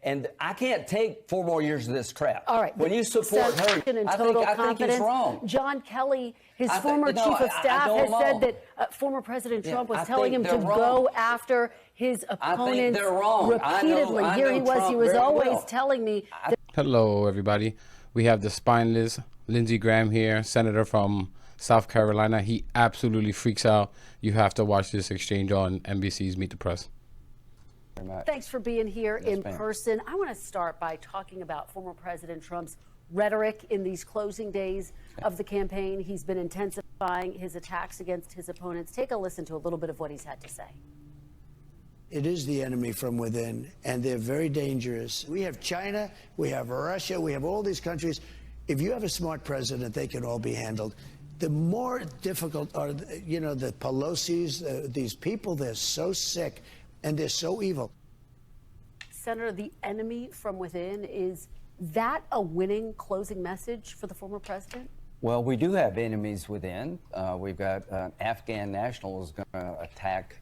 And I can't take 4 more years of this crap. All right. When you support her, I think it's wrong. John Kelly, his former chief of staff, has said that former President Trump was telling him to go after his opponents repeatedly. Here he was always telling me. Hello, everybody. We have the spineless Lindsey Graham here, senator from South Carolina. He absolutely freaks out. You have to watch this exchange on NBC's Meet the Press. Thanks for being here in person. I want to start by talking about former President Trump's rhetoric in these closing days of the campaign. He's been intensifying his attacks against his opponents. Take a listen to a little bit of what he's had to say. It is the enemy from within, and they're very dangerous. We have China, we have Russia, we have all these countries. If you have a smart president, they can all be handled. The more difficult are, you know, the Pelosi's, these people, they're so sick and they're so evil. Senator, the enemy from within, is that a winning closing message for the former president? Well, we do have enemies within. We've got an Afghan national who's going to attack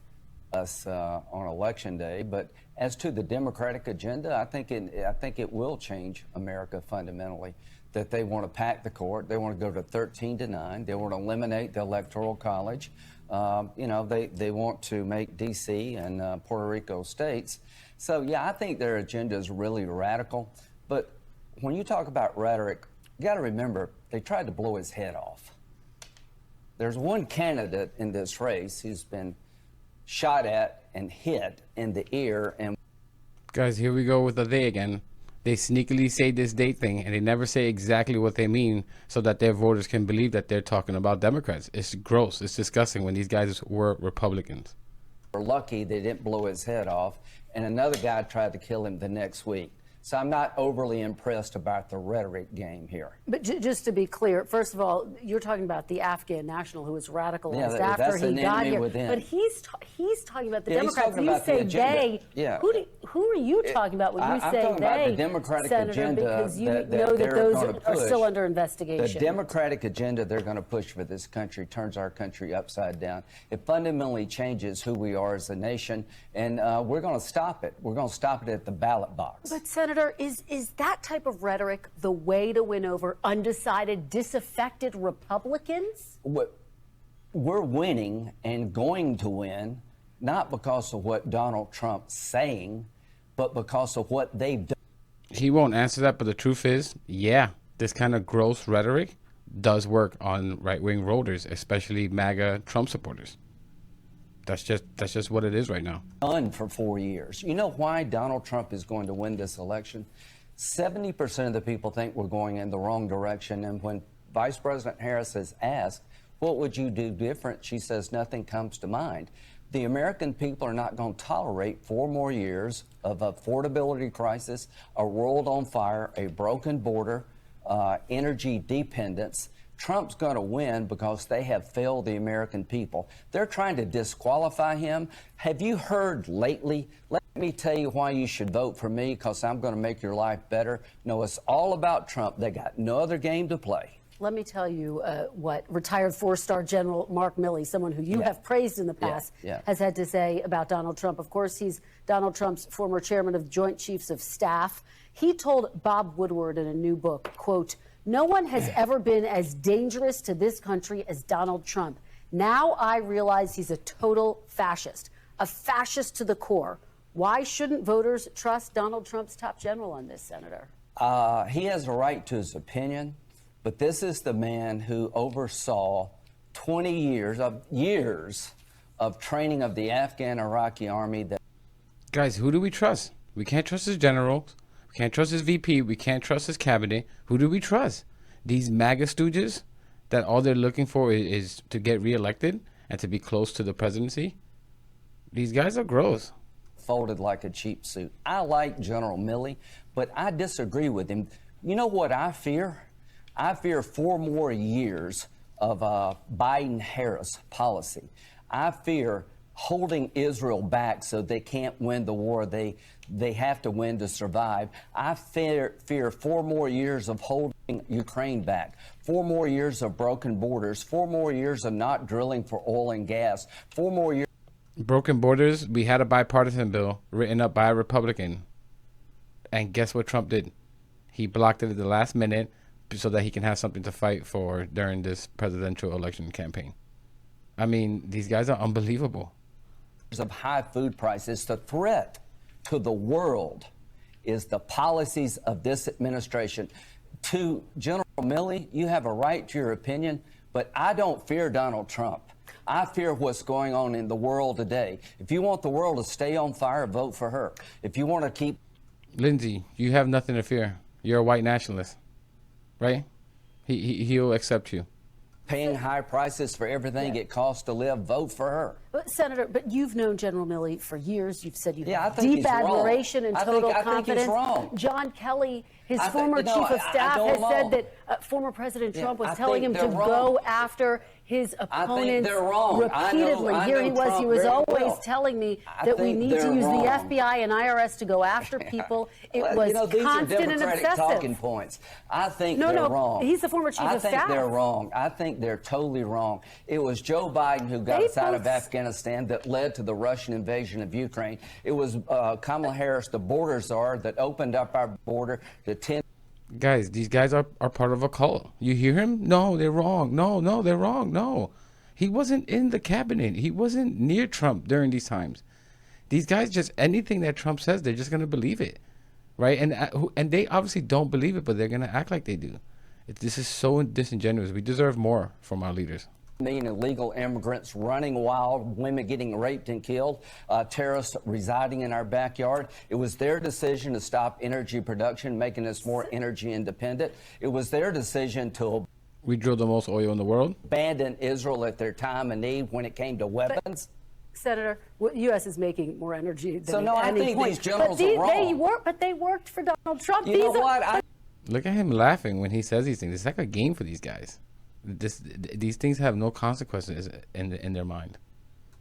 us on Election Day. But as to the Democratic agenda, I think it will change America fundamentally. That they want to pack the court, they want to go to 13-9, they want to eliminate the Electoral College. You know, they want to make D.C. and Puerto Rico states. So, yeah, I think their agenda is really radical. But when you talk about rhetoric, you got to remember, they tried to blow his head off. There's one candidate in this race who's been shot at and hit in the ear. And guys, here we go with the they again. They sneakily say this date thing, and they never say exactly what they mean so that their voters can believe that they're talking about Democrats. It's gross. It's disgusting when these guys were Republicans. We're lucky they didn't blow his head off, and another guy tried to kill him the next week. So I'm not overly impressed about the rhetoric game here. But just to be clear, first of all, you're talking about the Afghan national who was radicalized after he got here. But he's talking about the Democrats. You say they. Yeah. Who are you talking about when you say they? I'm talking about the Democratic agenda, because you know that those are still under investigation. The Democratic agenda they're going to push for this country turns our country upside down. It fundamentally changes who we are as a nation, and we're going to stop it. We're going to stop it at the ballot box. But Senator, is that type of rhetoric the way to win over undecided, disaffected Republicans? We're winning and going to win, not because of what Donald Trump's saying, but because of what they've done. He won't answer that, but the truth is, yeah, this kind of gross rhetoric does work on right-wing voters, especially MAGA Trump supporters. That's just what it is right now. Done for 4 years. You know why Donald Trump is going to win this election? 70% of the people think we're going in the wrong direction. And when Vice President Harris is asked, what would you do different? She says nothing comes to mind. The American people are not going to tolerate 4 more years of affordability crisis, a world on fire, a broken border, energy dependence. Trump's going to win because they have failed the American people. They're trying to disqualify him. Have you heard lately? Let me tell you why you should vote for me, because I'm going to make your life better. No, it's all about Trump. They got no other game to play. Let me tell you what retired 4-star General Mark Milley, someone who you have praised in the past, has had to say about Donald Trump. Of course, he's Donald Trump's former chairman of the Joint Chiefs of Staff. He told Bob Woodward in a new book, quote, "No one has ever been as dangerous to this country as Donald Trump. Now I realize he's a total fascist, a fascist to the core. Why shouldn't voters trust Donald Trump's top general on this, Senator?" He has a right to his opinion, but this is the man who oversaw 20 years of training of the Afghan Iraqi army. Guys, who do we trust? We can't trust his generals. We can't trust his VP. We can't trust his cabinet. Who do we trust? These MAGA stooges that all they're looking for is to get reelected and to be close to the presidency? These guys are gross. Folded like a cheap suit. I like General Milley, but I disagree with him. You know what I fear? I fear 4 more years of Biden-Harris policy. I fear holding Israel back so they can't win the war they have to win to survive. I fear 4 more years of holding Ukraine back, 4 more years of broken borders, 4 more years of not drilling for oil and gas, 4 more years. Broken borders, we had a bipartisan bill written up by a Republican. And guess what Trump did? He blocked it at the last minute so that he can have something to fight for during this presidential election campaign. I mean, these guys are unbelievable. Of high food prices, the threat to the world is the policies of this administration. To General Milley, you have a right to your opinion, but I don't fear Donald Trump. I fear what's going on in the world today. If you want the world to stay on fire, vote for her. If you want to keep... Lindsey, you have nothing to fear. You're a white nationalist, right? He'll accept you. Paying high prices for everything it costs to live, vote for her. But Senator, but you've known General Milley for years. You've said you have I think deep admiration and total confidence. I think he's wrong. John Kelly, his former chief of staff, has said that former President Trump was telling him to go after his opponents repeatedly. Here he was always telling me that we need to use the FBI and IRS to go after people. It was constant and obsessive. Talking points. I think they're wrong. He's the former chief of staff. I think they're wrong. I think they're totally wrong. It was Joe Biden who got us out of Afghanistan that led to the Russian invasion of Ukraine. It was Kamala Harris, the border czar, that opened up our border to 10. Guys, these guys are part of a cult. You hear him? No, they're wrong. No, they're wrong. No. He wasn't in the cabinet. He wasn't near Trump during these times. These guys, just anything that Trump says, they're just going to believe it. Right? And they obviously don't believe it, but they're going to act like they do. This is so disingenuous. We deserve more from our leaders. Illegal immigrants running wild, women getting raped and killed, terrorists residing in our backyard. It was their decision to stop energy production, making us more energy independent. It was their decision to... We drill the most oil in the world. Abandon Israel at their time of need when it came to weapons. Senator, the U.S. is making more energy than I think these generals are wrong. But they worked for Donald Trump. You know what? Look at him laughing when he says these things. It's like a game for these guys. These things have no consequences in their mind.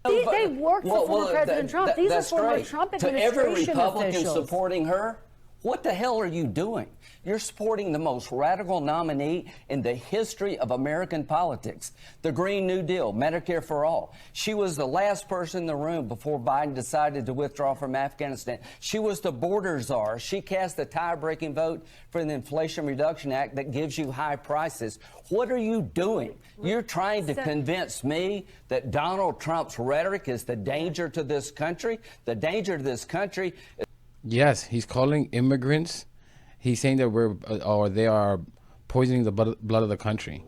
They worked for former President Trump. These are former Trump administration to every Republican officials. supporting her, what the hell are you doing? You're supporting the most radical nominee in the history of American politics. The Green New Deal, Medicare for all. She was the last person in the room before Biden decided to withdraw from Afghanistan. She was the border czar. She cast the tie-breaking vote for the Inflation Reduction Act that gives you high prices. What are you doing? You're trying to convince me that Donald Trump's rhetoric is the danger to this country? The danger to this country... Yes, he's calling immigrants. He's saying that they are poisoning the blood of the country.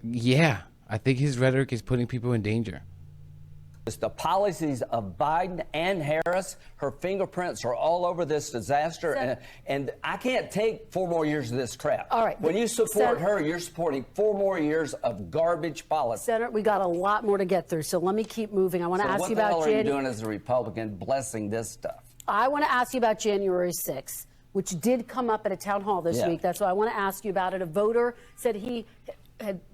Yeah, I think his rhetoric is putting people in danger. It's the policies of Biden and Harris. Her fingerprints are all over this disaster, and I can't take 4 more years of this crap. All right. When you support her, you're supporting 4 more years of garbage policy. Senator, we got a lot more to get through, so let me keep moving. I want to ask you about... What the hell are you doing as a Republican blessing this stuff? I want to ask you about January 6th, which did come up at a town hall this week. That's why I want to ask you about it. A voter said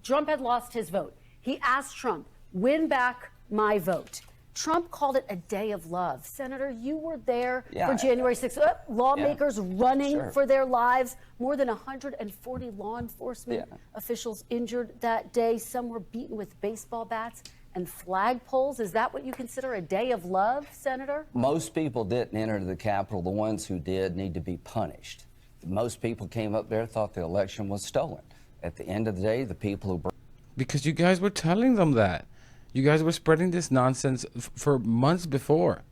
Trump had lost his vote. He asked Trump, win back my vote. Trump called it a day of love. Senator, you were there for January 6th. Lawmakers running for their lives. More than 140 law enforcement officials injured that day. Some were beaten with baseball bats and flagpoles. Is that what you consider a day of love, Senator? Most people didn't enter the Capitol. The ones who did need to be punished. Most people came up there, thought the election was stolen. At the end of the day, the people who... Because you guys were telling them that. You guys were spreading this nonsense for months before.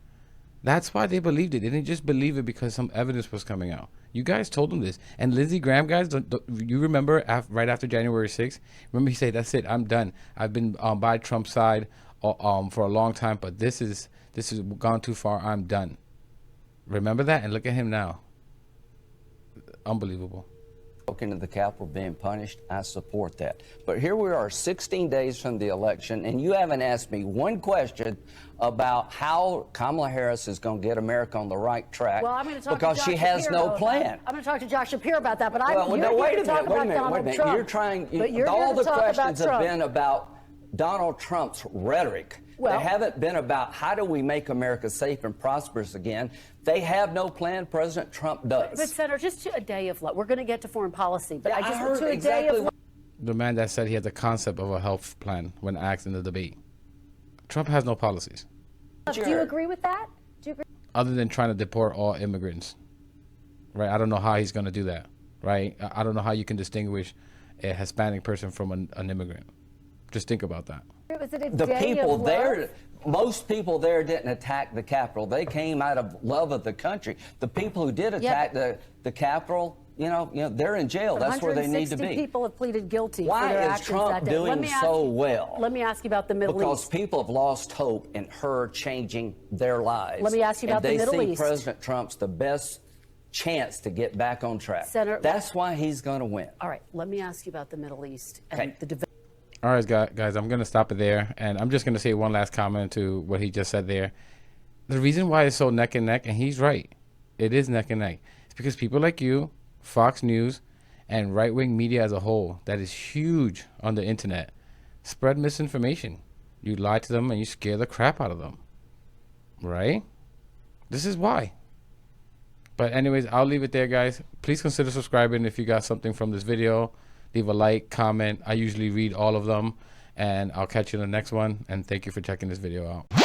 That's why they believed it. They didn't just believe it because some evidence was coming out. You guys told them this. And Lindsey Graham, guys, you remember right after January 6th? Remember he said, that's it, I'm done. I've been by Trump's side for a long time, but this has gone too far. I'm done. Remember that? And look at him now. Unbelievable. Into the Capitol being punished, I support that. But here we are 16 days from the election, and you haven't asked me one question about how Kamala Harris is going to get America on the right track. Well, I'm going to talk because to she has no plan. I'm going to talk to Josh Shapiro about that, but wait a minute. You're trying. All the questions have been about Donald Trump's rhetoric. They haven't been about how do we make America safe and prosperous again. They have no plan. President Trump does. But Senator, just to a day of love. We're going to get to foreign policy, but I just heard to a day of love. The man that said he had the concept of a health plan when asked in the debate. Trump has no policies. Do you agree with that? Do you agree? Other than trying to deport all immigrants. right? I don't know how he's going to do that, right? I don't know how you can distinguish a Hispanic person from an immigrant. Just think about that. Was it a The day people of there, love? most people there didn't attack the Capitol. They came out of love of the country. The people who did attack the Capitol, you know, they're in jail. That's where they need to be. 160 people have pleaded guilty for Why their is actions Trump that day. doing so well? Let me ask you about the Middle Because East. people have lost hope in her changing their lives. Let me ask you about the Middle And they see East. President Trump's the best chance to get back on track. That's why he's going to win. All right, let me ask you about the Middle East and Okay. the development. All right, guys, I'm going to stop it there. And I'm just going to say one last comment to what he just said there. The reason why it's so neck and neck, and he's right, it is neck and neck. It's because people like you, Fox News, and right-wing media as a whole, that is huge on the internet, spread misinformation. You lie to them and you scare the crap out of them. Right? This is why. But anyways, I'll leave it there, guys. Please consider subscribing if you got something from this video. Leave a like, comment. I usually read all of them. And I'll catch you in the next one. And thank you for checking this video out.